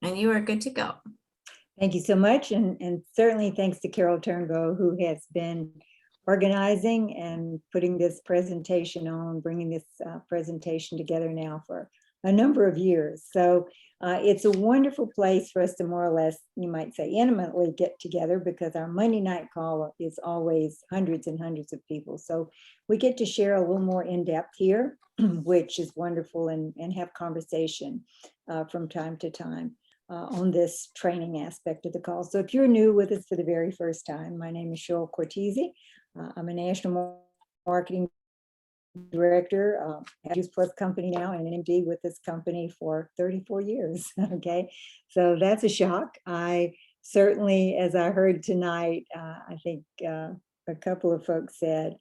And you are good to go. Thank you so much. And certainly thanks to Carol Turnbow, who has been organizing and putting this presentation on, bringing this presentation together now for a number of years. So it's a wonderful place for us to more or less, you might say, intimately get together, because our Monday night call is always hundreds and hundreds of people. So we get to share a little more in depth here, which is wonderful, and have conversation from time to time on this training aspect of the call. So if you're new with us for the very first time, my name is Cheryl Cortese. I'm a national marketing director at Juice Plus Company now, and an MD with this company for 34 years. Okay, so that's a shock. I certainly, as I heard tonight, I think a couple of folks said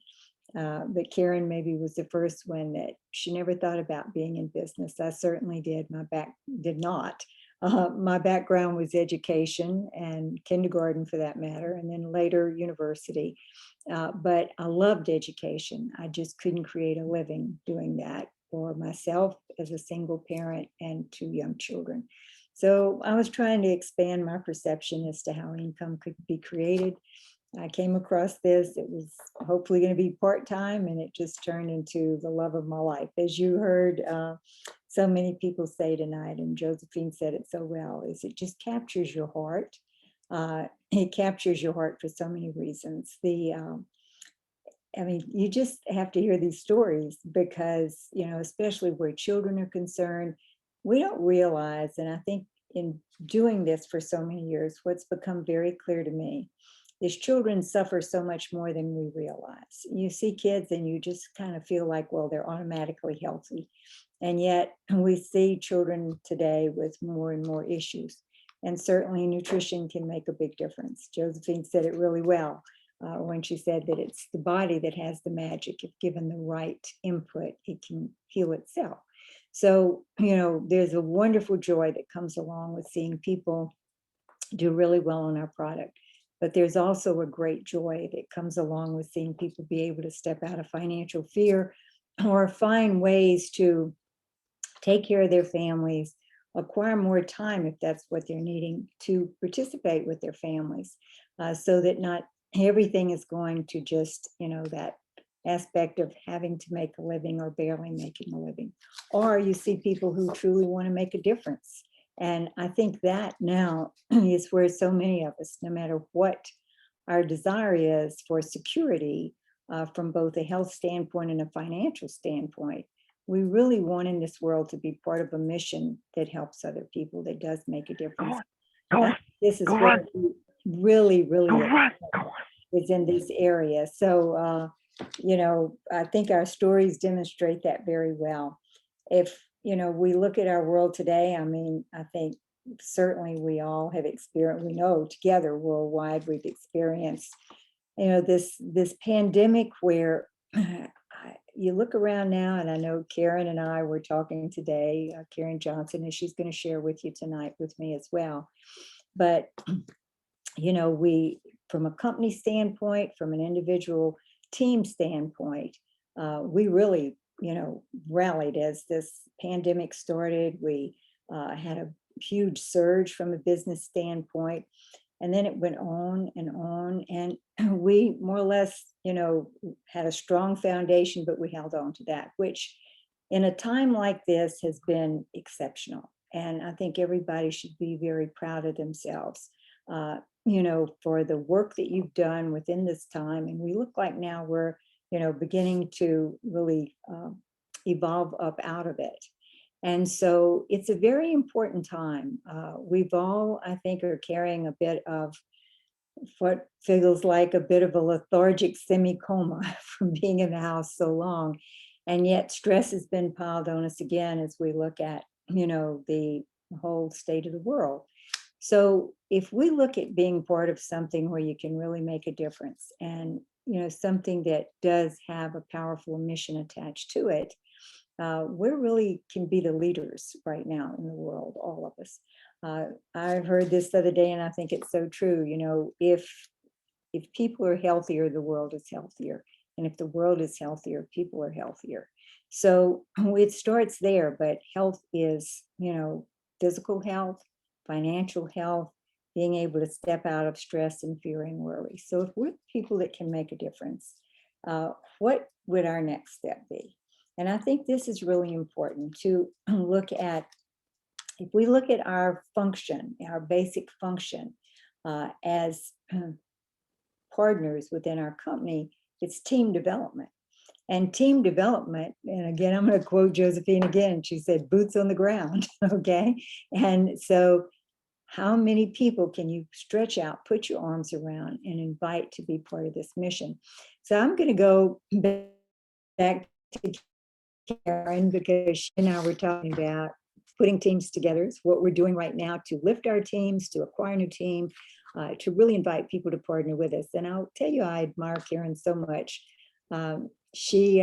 that Karin maybe was the first one that she never thought about being in business. I certainly did. My back did not. My background was education and kindergarten, for that matter, and then later university. But I loved education. I just couldn't create a living doing that for myself as a single parent and 2 young children. So I was trying to expand my perception as to how income could be created. I came across this. It was hopefully going to be part-time, and it just turned into the love of my life. As you heard so many people say tonight, and Josephine said it so well, is it just captures your heart. It captures your heart for so many reasons. I mean, you just have to hear these stories because, you know, especially where children are concerned, we don't realize, and I think in doing this for so many years, what's become very clear to me is children suffer so much more than we realize. You see kids and you just kind of feel like, well, they're automatically healthy. And yet we see children today with more and more issues. And certainly nutrition can make a big difference. Josephine said it really well when she said that it's the body that has the magic. If given the right input, it can heal itself. So, you know, there's a wonderful joy that comes along with seeing people do really well on our product. But there's also a great joy that comes along with seeing people be able to step out of financial fear or find ways to take care of their families, acquire more time if that's what they're needing to participate with their families, so that not everything is going to just, you know, that aspect of having to make a living or barely making a living. Or you see people who truly want to make a difference. And I think that now is where so many of us, no matter what our desire is for security from both a health standpoint and a financial standpoint, we really want in this world to be part of a mission that helps other people, that does make a difference. This is what really is in this area. So, you know, I think our stories demonstrate that very well. If, you know, we look at our world today, I mean, I think certainly we all have experienced, we know together worldwide, we've experienced, you know, this pandemic where you look around now, and I know Karin and I were talking today, Karin Johnson, and she's going to share with you tonight with me as well. But, you know, we, from a company standpoint, from an individual team standpoint, we really, you know, rallied as this pandemic started. We had a huge surge from a business standpoint, and then it went on, and we more or less, you know, had a strong foundation, but we held on to that, which in a time like this has been exceptional. And I think everybody should be very proud of themselves, you know, for the work that you've done within this time. And we look like now we're, you know, beginning to really evolve up out of it. And so it's a very important time. We've all, I think, are carrying a bit of what feels like a bit of a lethargic semi-coma from being in the house so long. And yet stress has been piled on us again as we look at, you know, the whole state of the world. So if we look at being part of something where you can really make a difference, and, you know, something that does have a powerful mission attached to it, we really can be the leaders right now in the world, all of us. I heard this the other day, and I think it's so true. You know, if people are healthier, the world is healthier. And if the world is healthier, people are healthier. So it starts there, but health is, physical health, financial health, being able to step out of stress and fear and worry. So if we're people that can make a difference, what would our next step be? And I think this is really important to look at. If we look at our function, our basic function as partners within our company, it's team development. And team development, and again, I'm going to quote Josephine again. She said, boots on the ground. Okay. And so, how many people can you stretch out, put your arms around, and invite to be part of this mission? So, I'm going to go back to Karin because she and I were talking about putting teams together. It's what we're doing right now to lift our teams, to acquire a new team, to really invite people to partner with us. And I'll tell you, I admire Karin so much. She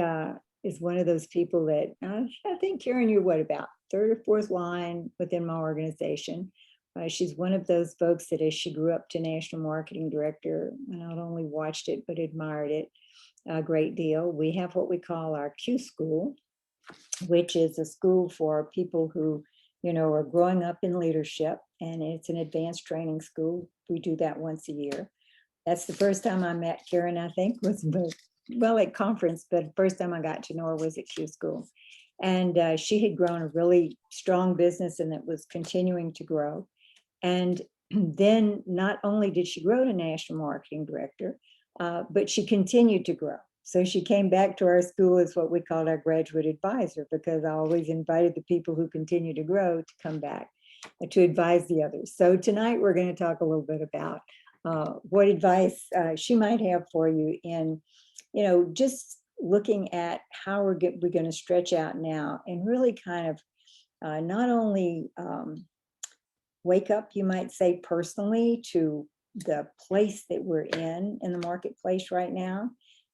is one of those people that I think, Karin, you're what, about third or fourth line within my organization. She's one of those folks that as she grew up to national marketing director, I not only watched it, but admired it a great deal. We have what we call our Q school, which is a school for people who, are growing up in leadership, and it's an advanced training school. We do that once a year. That's the first time I met Karin, I think, was at conference, but the first time I got to know her was at Q School. And she had grown a really strong business, and it was continuing to grow. And then not only did she grow to national marketing director, but she continued to grow. So she came back to our school as what we called our graduate advisor, because I always invited the people who continue to grow to come back to advise the others. So tonight we're going to talk a little bit about what advice she might have for you in, just looking at how we're going to stretch out now and really kind of not only wake up, you might say, personally to the place that we're in the marketplace right now,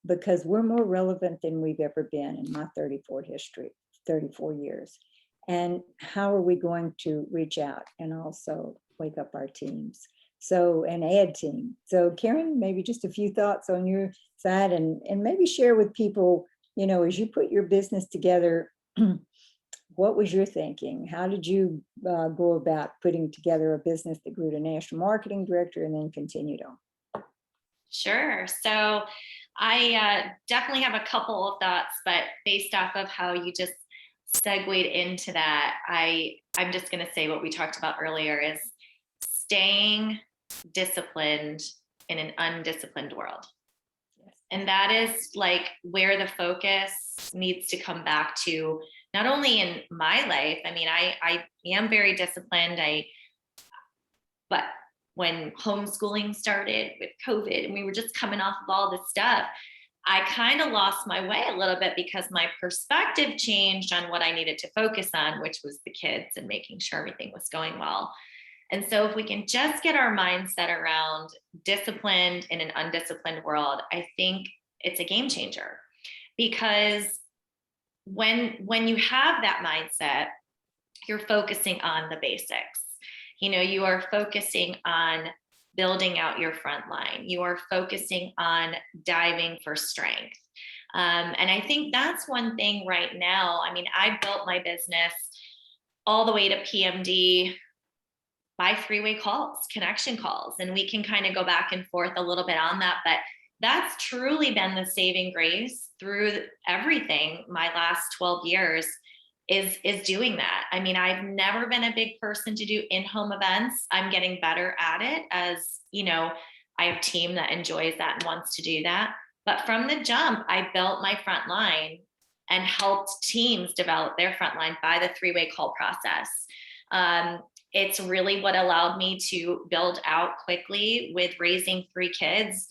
because we're more relevant than we've ever been in my 34 years. And how are we going to reach out and also wake up our teams? So, and add team. So Karin, maybe just a few thoughts on your side, and maybe share with people, as you put your business together, what was your thinking? How did you go about putting together a business that grew to national marketing director and then continued on? Sure. So I definitely have a couple of thoughts, but based off of how you just segued into that, I'm just going to say what we talked about earlier is staying disciplined in an undisciplined world. Yes. And that is like where the focus needs to come back to, not only in my life. I mean, I am very disciplined. But when homeschooling started with COVID and we were just coming off of all this stuff, I kind of lost my way a little bit because my perspective changed on what I needed to focus on, which was the kids and making sure everything was going well. And so if we can just get our mindset around disciplined in an undisciplined world, I think it's a game changer. Because when you have that mindset, you're focusing on the basics. You are focusing on building out your front line. You are focusing on diving for strength. And I think that's one thing right now. I mean, I built my business all the way to PMD by three-way calls, connection calls. And we can kind of go back and forth a little bit on that, but that's truly been the saving grace through everything my last 12 years is doing that. I mean, I've never been a big person to do in-home events. I'm getting better at it as, I have a team that enjoys that and wants to do that. But from the jump, I built my front line and helped teams develop their front line by the three-way call process. It's really what allowed me to build out quickly with raising 3 kids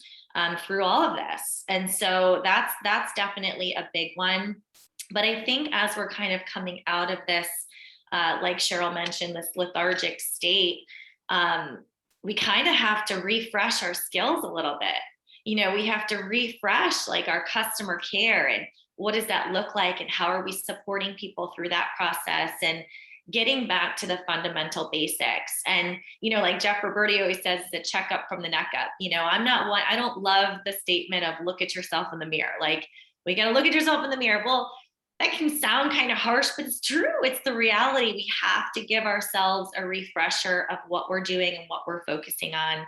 through all of this. And so that's definitely a big one. But I think as we're kind of coming out of this, like Cheryl mentioned, this lethargic state, we kind of have to refresh our skills a little bit. We have to refresh like our customer care and what does that look like and how are we supporting people through that process and getting back to the fundamental basics. And, like Jeff Roberti always says, the checkup from the neck up. I don't love the statement of look at yourself in the mirror. Like, we got to look at yourself in the mirror. Well, that can sound kind of harsh, but it's true. It's the reality. We have to give ourselves a refresher of what we're doing and what we're focusing on.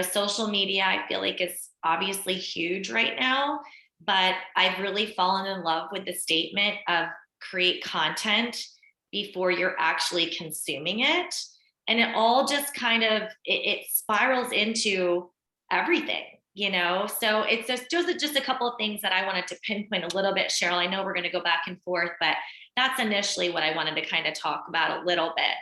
Social media, I feel like is obviously huge right now, but I've really fallen in love with the statement of create content before you're actually consuming it. And it all just kind of, it spirals into everything. So it's just a couple of things that I wanted to pinpoint a little bit, Cheryl. I know we're going to go back and forth, but that's initially what I wanted to kind of talk about a little bit.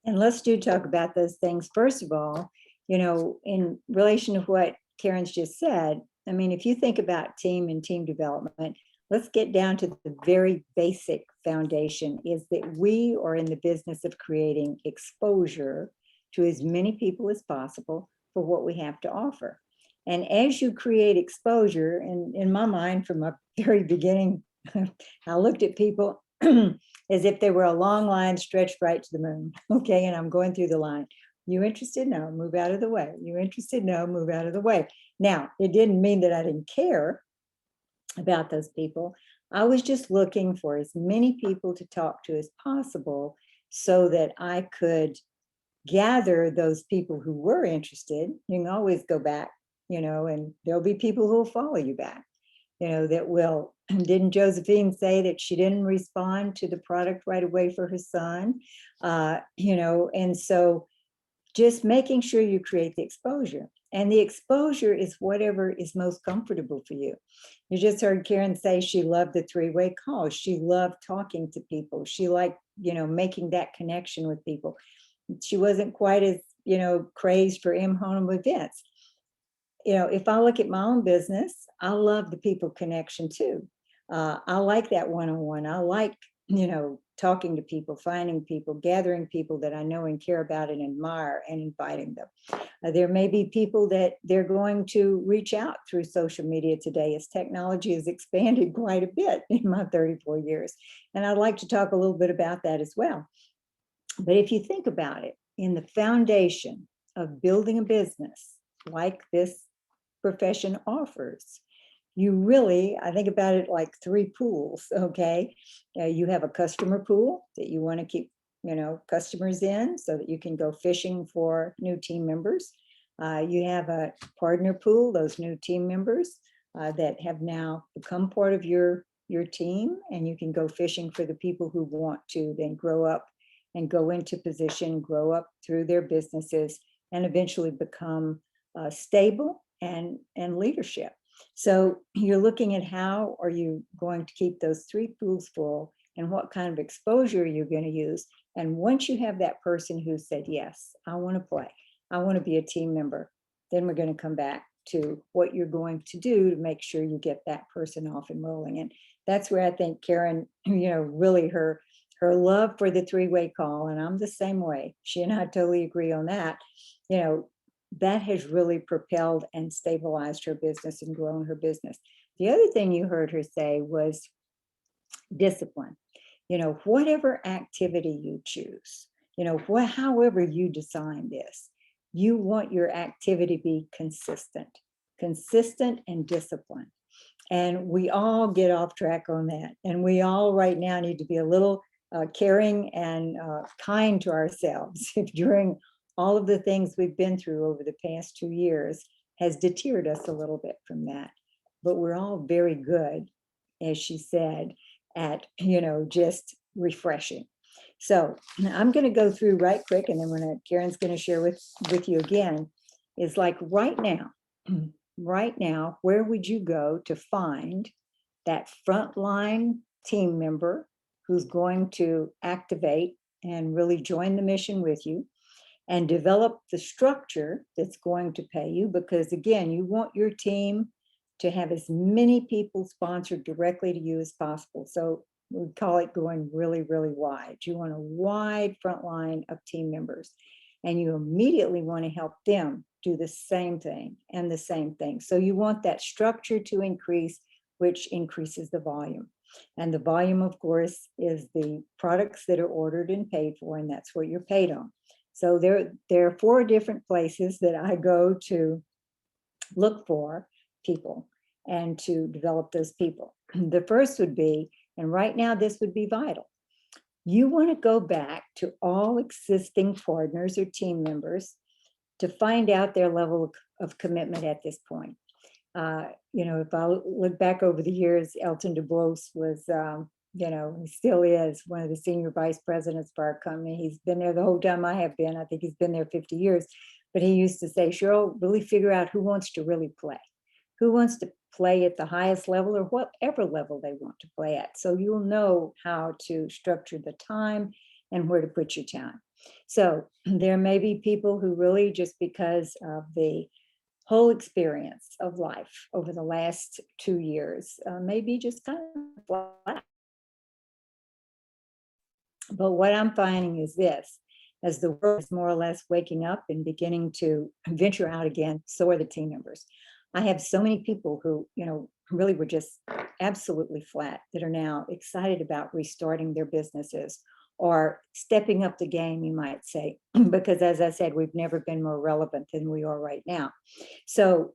And let's do talk about those things. First of all, in relation to what Karen's just said, I mean, if you think about team and team development, let's get down to the very basic foundation is that we are in the business of creating exposure to as many people as possible for what we have to offer. And as you create exposure, and in my mind, from a very beginning, I looked at people as if they were a long line stretched right to the moon. Okay, and I'm going through the line. You interested? No, move out of the way. You interested? No, move out of the way. Now, it didn't mean that I didn't care about those people. I was just looking for as many people to talk to as possible so that I could gather those people who were interested. You can always go back, and there'll be people who will follow you back, that will. Didn't Josephine say that she didn't respond to the product right away for her son? And so just making sure you create the exposure. And the exposure is whatever is most comfortable for you. You just heard Karen say she loved the three-way calls. She loved talking to people. She liked, making that connection with people. She wasn't quite as, crazed for in-home events. If I look at my own business, I love the people connection too. I like that one-on-one. I like, talking to people, finding people, gathering people that I know and care about and admire and inviting them. There may be people that they're going to reach out through social media today as technology has expanded quite a bit in my 34 years. And I'd like to talk a little bit about that as well. But if you think about it, in the foundation of building a business like this profession offers, I think about it like three pools, okay? You have a customer pool that you want to keep, customers in so that you can go fishing for new team members. You have a partner pool, those new team members that have now become part of your team, and you can go fishing for the people who want to then grow up and go into position, grow up through their businesses, and eventually become stable and leadership. So you're looking at how are you going to keep those three pools full and what kind of exposure are you going to use. And once you have that person who said, yes, I want to play, I want to be a team member, then we're going to come back to what you're going to do to make sure you get that person off and rolling. And that's where I think Karen, really her love for the three-way call, and I'm the same way. She and I totally agree on that. That has really propelled and stabilized her business and grown her business. The other thing you heard her say was discipline. Whatever activity you choose, however you design this, you want your activity to be consistent and disciplined. And we all get off track on that. And we all right now need to be a little caring and kind to ourselves if during all of the things we've been through over the past 2 years has deterred us a little bit from that. But we're all very good, as she said, at, just refreshing. So I'm going to go through right quick, and then Karen's going to share with you again, is like right now, where would you go to find that frontline team member who's going to activate and really join the mission with you and develop the structure that's going to pay you? Because again, you want your team to have as many people sponsored directly to you as possible. So we call it going really, really wide. You want a wide front line of team members, and you immediately want to help them do the same thing and the same thing. So you want that structure to increase, which increases the volume. And the volume, of course, is the products that are ordered and paid for, and that's what you're paid on. So there are 4 different places that I go to look for people and to develop those people. The first would be And right now, this would be vital. You want to go back to all existing partners or team members to find out their level of commitment at this point. If I look back over the years, Elton DeBose was, he still is one of the senior vice presidents for our company. He's been there the whole time I have been. I think he's been there 50 years. But he used to say, Cheryl, really figure out who wants to really play, who wants to play at the highest level or whatever level they want to play at. So you'll know how to structure the time and where to put your time. So there may be people who really, just because of the whole experience of life over the last 2 years, maybe just kind of flat. But what I'm finding is this: as the world is more or less waking up and beginning to venture out again, so are the team members. I have so many people who, really were just absolutely flat, that are now excited about restarting their businesses or stepping up the game, you might say, because as I said, we've never been more relevant than we are right now. So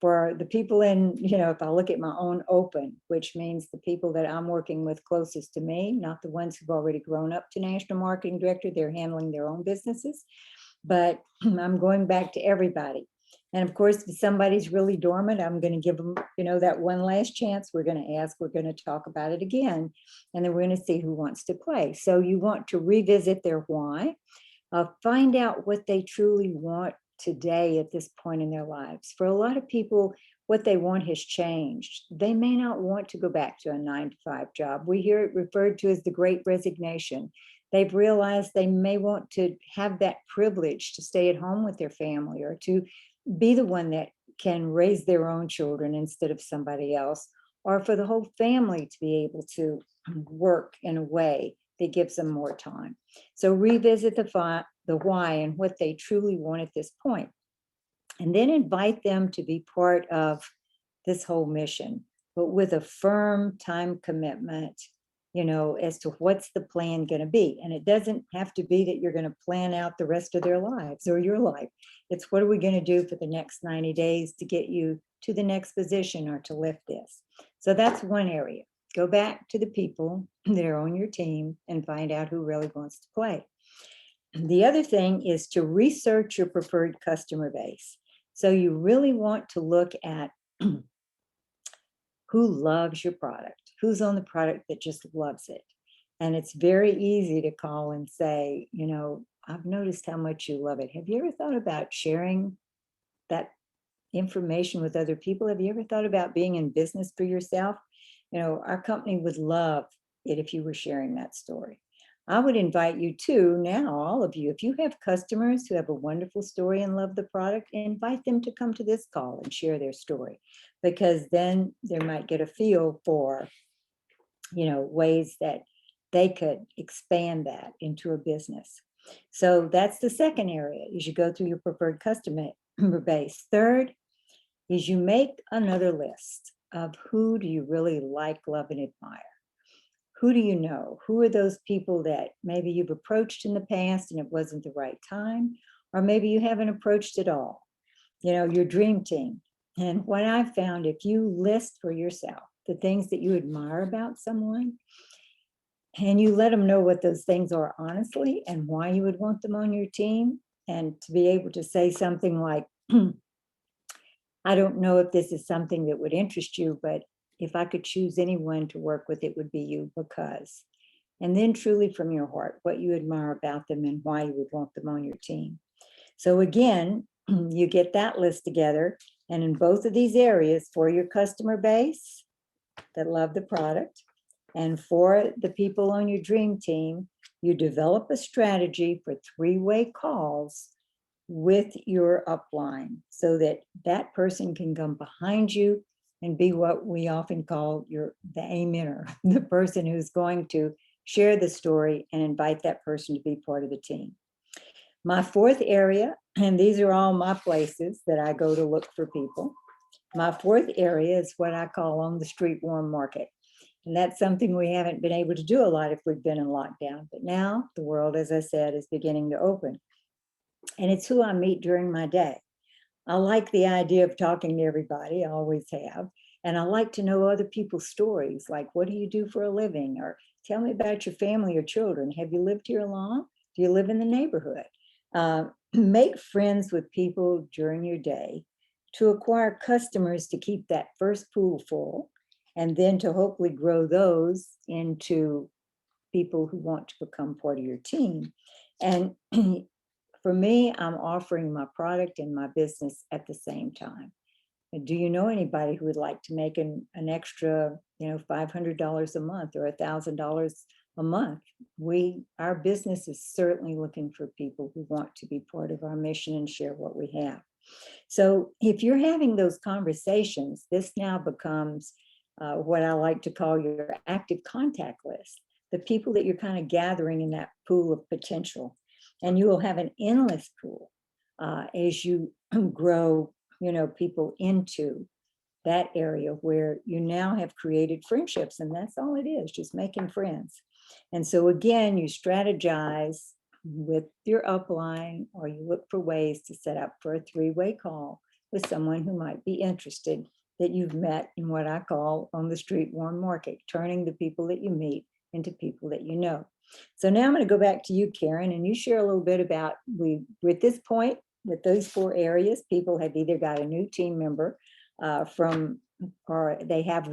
for the people in, if I look at my own open, which means the people that I'm working with closest to me, not the ones who've already grown up to national marketing director, they're handling their own businesses, but I'm going back to everybody. And of course, if somebody's really dormant, I'm going to give them, that one last chance. We're going to ask, we're going to talk about it again, and then we're going to see who wants to play. So you want to revisit their why, find out what they truly want today at this point in their lives. For a lot of people, what they want has changed. They may not want to go back to a 9-to-5 job. We hear it referred to as the Great Resignation. They've realized they may want to have that privilege to stay at home with their family, or to be the one that can raise their own children instead of somebody else, or for the whole family to be able to work in a way that gives them more time. So revisit the why and what they truly want at this point, and then invite them to be part of this whole mission, but with a firm time commitment, as to what's the plan going to be. And it doesn't have to be that you're going to plan out the rest of their lives or your life. It's, what are we going to do for the next 90 days to get you to the next position or to lift this? So that's one area. Go back to the people that are on your team and find out who really wants to play. The other thing is to research your preferred customer base. So you really want to look at who loves your product, who's on the product that just loves it. And it's very easy to call and say, I've noticed how much you love it. Have you ever thought about sharing that information with other people? Have you ever thought about being in business for yourself? Our company would love it if you were sharing that story. I would invite you to, now, all of you, if you have customers who have a wonderful story and love the product, invite them to come to this call and share their story, because then they might get a feel for, ways that they could expand that into a business. So that's the second area, is you go through your preferred customer base. Third is you make another list of who do you really like, love, and admire. Who do you know? Who are those people that maybe you've approached in the past and it wasn't the right time, or maybe you haven't approached at all, your dream team. And what I've found, if you list for yourself the things that you admire about someone, and you let them know what those things are honestly and why you would want them on your team, and to be able to say something like, I don't know if this is something that would interest you, but if I could choose anyone to work with, it would be you, because. And then truly from your heart, what you admire about them and why you would want them on your team. So again, you get that list together, and in both of these areas, for your customer base that love the product, and for the people on your dream team, you develop a strategy for 3-way calls with your upline, so that that person can come behind you and be what we often call the amener, the person who's going to share the story and invite that person to be part of the team. My fourth area, and these are all my places that I go to look for people. My fourth area is what I call on the street warm market. And that's something we haven't been able to do a lot if we've been in lockdown. But now the world, as I said, is beginning to open. And it's who I meet during my day. I like the idea of talking to everybody, I always have. And I like to know other people's stories, like, what do you do for a living? Or tell me about your family or children. Have you lived here long? Do you live in the neighborhood? Make friends with people during your day to acquire customers to keep that first pool full, and then to hopefully grow those into people who want to become part of your team. And for me, I'm offering my product and my business at the same time. And do you know anybody who would like to make an extra, $500 a month or $1,000 a month? Our business is certainly looking for people who want to be part of our mission and share what we have. So if you're having those conversations, this now becomes what I like to call your active contact list, the people that you're kind of gathering in that pool of potential. And you will have an endless pool as you grow, people into that area where you now have created friendships. And that's all it is, just making friends. And so again, you strategize with your upline, or you look for ways to set up for a three-way call with someone who might be interested, that you've met in what I call on the street warm market, turning the people that you meet into people that you know. So now I'm going to go back to you, Karin, and you share a little bit about, we're at this point with those 4 areas, people have either got a new team member or they have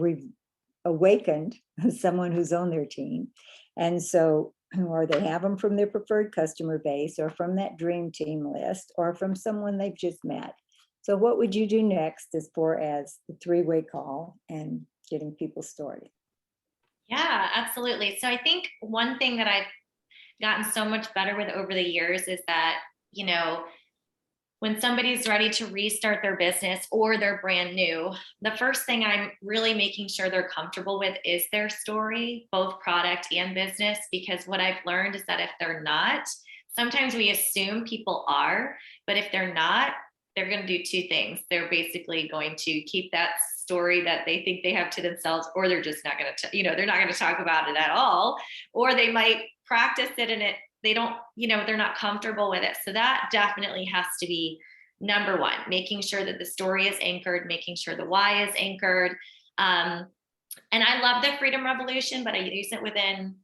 awakened someone who's on their team. And so, or they have them from their preferred customer base, or from that dream team list, or from someone they've just met. So what would you do next as far as the three-way call and getting people started? Yeah, absolutely. So I think one thing that I've gotten so much better with over the years is that, when somebody's ready to restart their business or they're brand new, the first thing I'm really making sure they're comfortable with is their story, both product and business, because what I've learned is that if they're not, sometimes we assume people are, but if they're not, they're going to do 2 things. They're basically going to keep that story that they think they have to themselves, or they're just not going to, they're not going to talk about it at all, or they might practice it and they don't, they're not comfortable with it. So that definitely has to be number one, making sure that the story is anchored, making sure the why is anchored. And I love the freedom revolution, but I use it within,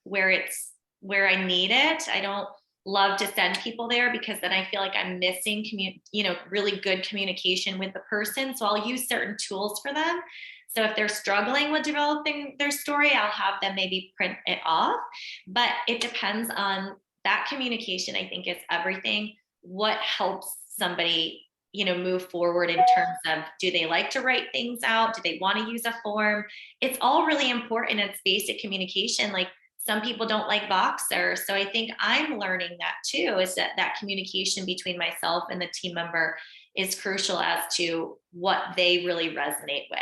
where I need it. I don't love to send people there, because then I feel like I'm missing really good communication with the person. So I'll use certain tools for them. So if they're struggling with developing their story, I'll have them maybe print it off. But it depends on that communication. I think is everything. What helps somebody, move forward in terms of, do they like to write things out? Do they want to use a form? It's all really important. It's basic communication. Like, some people don't like Voxer. So I think I'm learning that too, is that communication between myself and the team member is crucial as to what they really resonate with.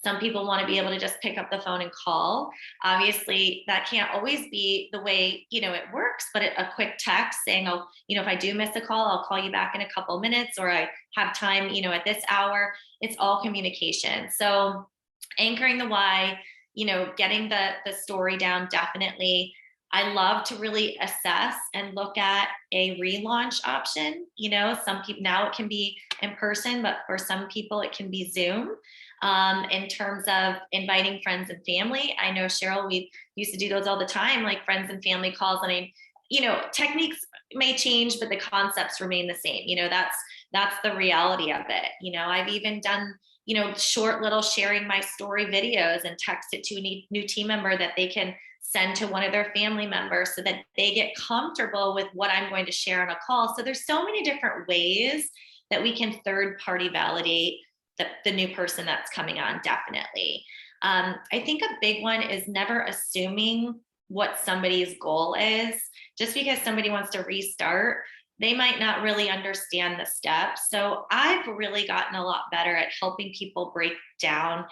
Some people want to be able to just pick up the phone and call. Obviously, that can't always be the way, it works, but a quick text saying, oh, if I do miss a call, I'll call you back in a couple of minutes, or I have time, at this hour. It's all communication. So anchoring the why, getting the story down, definitely. I love to really assess and look at a relaunch option. Some people now, it can be in person, but for some people it can be Zoom. In terms of inviting friends and family, I know, Cheryl, we used to do those all the time, like friends and family calls. And techniques may change, but the concepts remain the same. That's the reality of it. I've even done short little sharing my story videos and text it to a new team member that they can send to one of their family members, so that they get comfortable with what I'm going to share on a call. So there's so many different ways that we can third party validate the new person that's coming on, definitely. I think a big one is never assuming what somebody's goal is. Just because somebody wants to restart, they might not really understand the steps. So I've really gotten a lot better at helping people break down,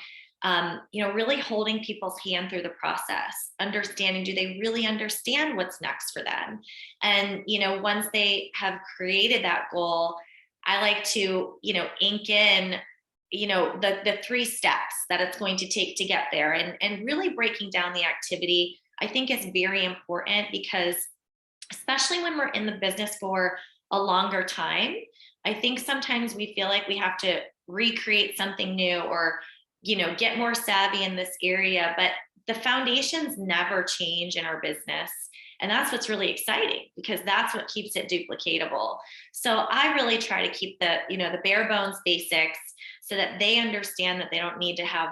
really holding people's hand through the process, understanding, do they really understand what's next for them? And, once they have created that goal, I like to, ink in, the 3 steps that it's going to take to get there, and really breaking down the activity, I think is very important, because especially when we're in the business for a longer time, I think sometimes we feel like we have to recreate something new, or get more savvy in this area, but the foundations never change in our business. And that's what's really exciting, because that's what keeps it duplicatable. So I really try to keep the bare bones basics, so that they understand that they don't need to have,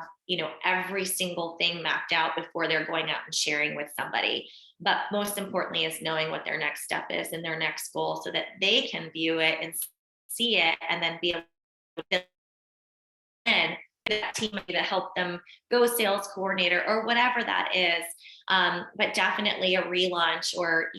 every single thing mapped out before they're going out and sharing with somebody. But most importantly is knowing what their next step is and their next goal, so that they can view it and see it, and then be able to fill in that team to help them go sales coordinator or whatever that is. But definitely a relaunch or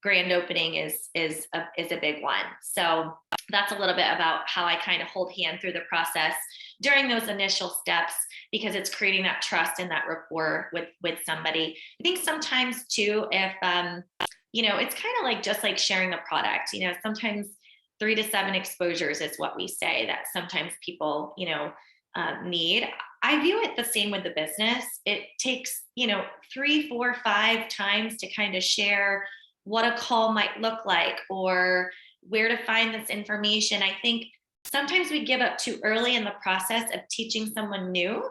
grand opening is a big one. So that's a little bit about how I kind of hold hand through the process during those initial steps, because it's creating that trust and that rapport with somebody. I think sometimes too, if it's kind of like just like sharing a product. Sometimes 3 to 7 exposures is what we say that sometimes people need. I view it the same with the business. It takes 3, 4, 5 times to kind of share what a call might look like, or where to find this information. I think sometimes we give up too early in the process of teaching someone new,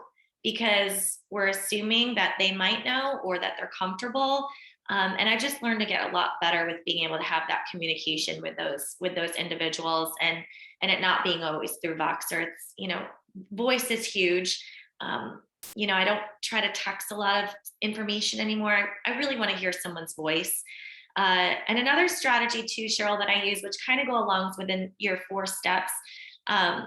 because we're assuming that they might know or that they're comfortable. And I just learned to get a lot better with being able to have that communication with those individuals, and it not being always through Voxer. It's voice is huge. I don't try to text a lot of information anymore. I really want to hear someone's voice. And another strategy too, Cheryl, that I use, which kind of go along within your 4 steps. I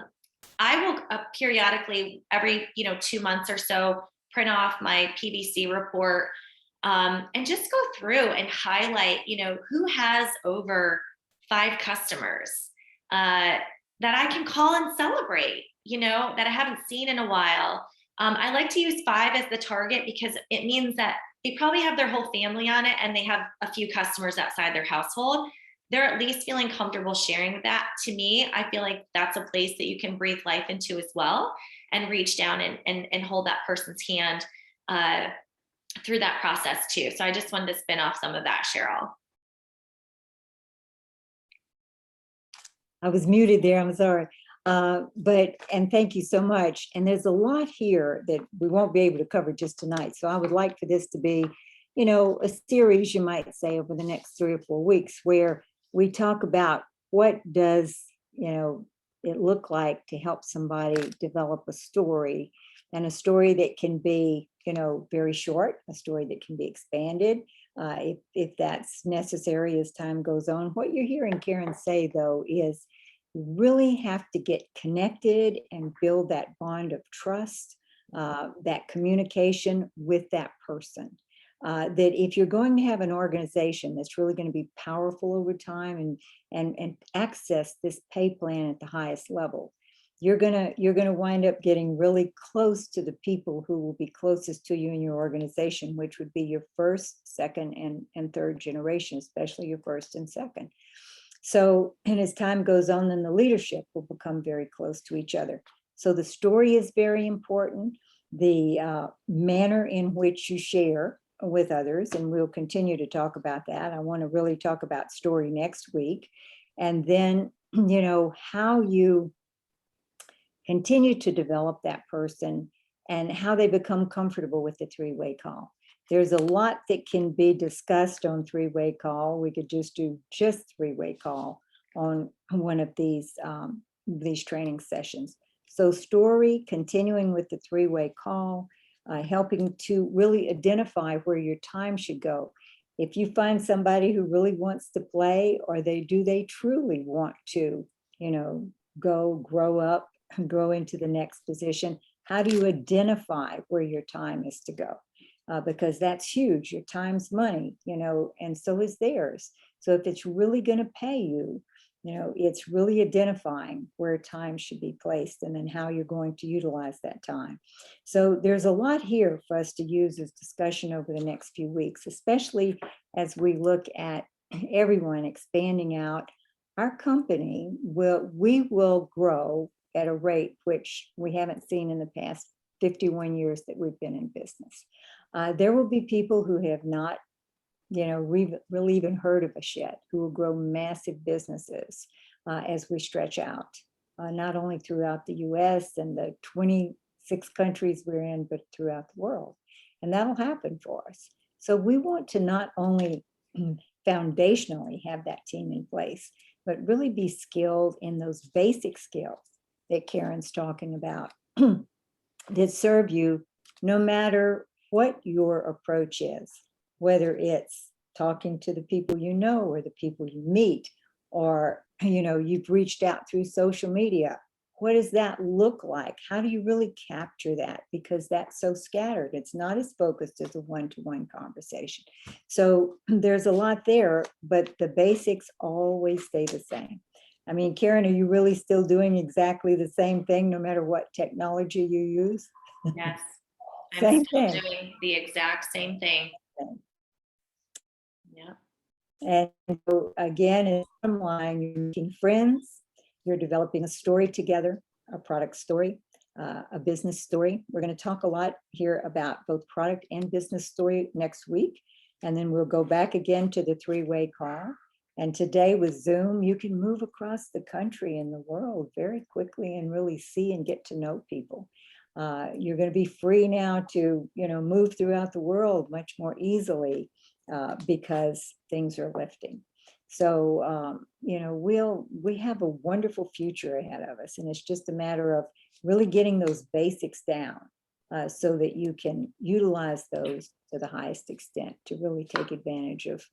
will periodically, every 2 months or so, print off my PVC report, and just go through and highlight, who has over 5 customers that I can call and celebrate, that I haven't seen in a while. I like to use 5 as the target, because it means that they probably have their whole family on it, and they have a few customers outside their household. They're at least feeling comfortable sharing that. To me, I feel like that's a place that you can breathe life into as well, and reach down and hold that person's hand through that process too. So I just wanted to spin off some of that, Cheryl. I was muted there, I'm sorry. And thank you so much. And there's a lot here that we won't be able to cover just tonight. So I would like for this to be, a series, you might say, over the next 3 or 4 weeks, where we talk about what does, it look like to help somebody develop a story, and a story that can be, very short, a story that can be expanded, if that's necessary as time goes on. What you're hearing Karin say, though, is you really have to get connected and build that bond of trust, that communication with that person. That if you're going to have an organization that's really going to be powerful over time and access this pay plan at the highest level, you're gonna wind up getting really close to the people who will be closest to you in your organization, which would be your first, second, and third generation, especially your first and second. So, and as time goes on, then the leadership will become very close to each other. So the story is very important. The manner in which you share with others, and we'll continue to talk about that. I want to really talk about story next week. And then, how you continue to develop that person and how they become comfortable with the 3-way call. There's a lot that can be discussed on 3-way call. We could just do 3-way call on one of these training sessions. So story, continuing with the 3-way call, helping to really identify where your time should go. If you find somebody who really wants to play, or do they truly want to, go grow up and grow into the next position, how do you identify where your time is to go? Because that's huge. Your time's money, and so is theirs. So if it's really going to pay you, it's really identifying where time should be placed, and then how you're going to utilize that time. So there's a lot here for us to use as discussion over the next few weeks, especially as we look at everyone expanding out. Our company we will grow at a rate which we haven't seen in the past 51 years that we've been in business. There will be people who have not, really even heard of us yet, who will grow massive businesses as we stretch out, not only throughout the US and the 20 6 countries we're in, but throughout the world. And that'll happen for us. So we want to not only foundationally have that team in place, but really be skilled in those basic skills that Karen's talking about that serve you no matter what your approach is, whether it's talking to the people you know or the people you meet, or you've reached out through social media. What does that look like? How do you really capture that? Because that's so scattered. It's not as focused as a one-to-one conversation. So there's a lot there, but the basics always stay the same. I mean, Karen, are you really still doing exactly the same thing no matter what technology you use? Yes. I'm Same still thing. doing the exact same thing. Yeah. And so again, in some line, you're making friends, you're developing a story together, a product story, a business story. We're going to talk a lot here about both product and business story next week. And then we'll go back again to the 3-way call. And today with Zoom, you can move across the country and the world very quickly and really see and get to know people. You're going to be free now to, move throughout the world much more easily because things are lifting. So, we have a wonderful future ahead of us. And it's just a matter of really getting those basics down so that you can utilize those to the highest extent to really take advantage of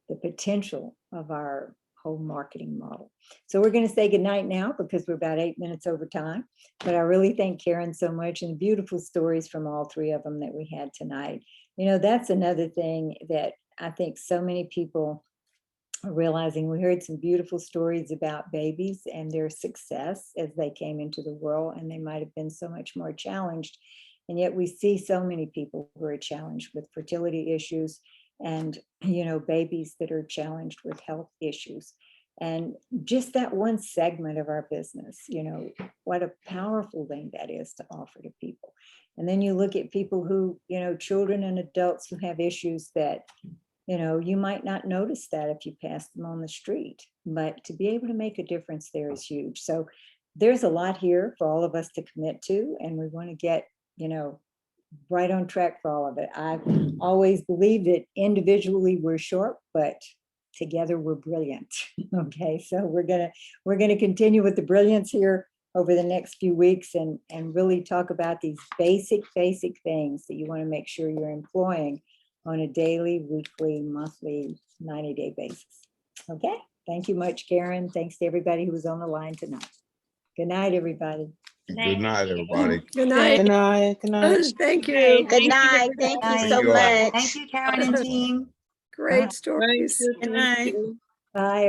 the potential of our whole marketing model. So we're going to say goodnight now because we're about 8 minutes over time. But I really thank Karin so much, and beautiful stories from all 3 of them that we had tonight. That's another thing that I think so many people are realizing. We heard some beautiful stories about babies and their success as they came into the world, and they might have been so much more challenged. And yet we see so many people who are challenged with fertility issues and, babies that are challenged with health issues. And just that one segment of our business, what a powerful thing that is to offer to people. And then you look at people who, children and adults who have issues that, you might not notice that if you pass them on the street, but to be able to make a difference there is huge. So there's a lot here for all of us to commit to, and we want to get, right on track for all of it. I've always believed that individually we're short, but together we're brilliant. Okay, so we're gonna continue with the brilliance here over the next few weeks and really talk about these basic things that you want to make sure you're employing on a daily, weekly, monthly, 90-day basis. Okay, thank you much, Karin. Thanks to everybody who was on the line tonight. Good night, everybody. Good night, everybody. Good night. Good night. Good night. Thank you. Good night. Thank you so you all. much. Thank you, Karen and team. Great stories. Good night. Bye.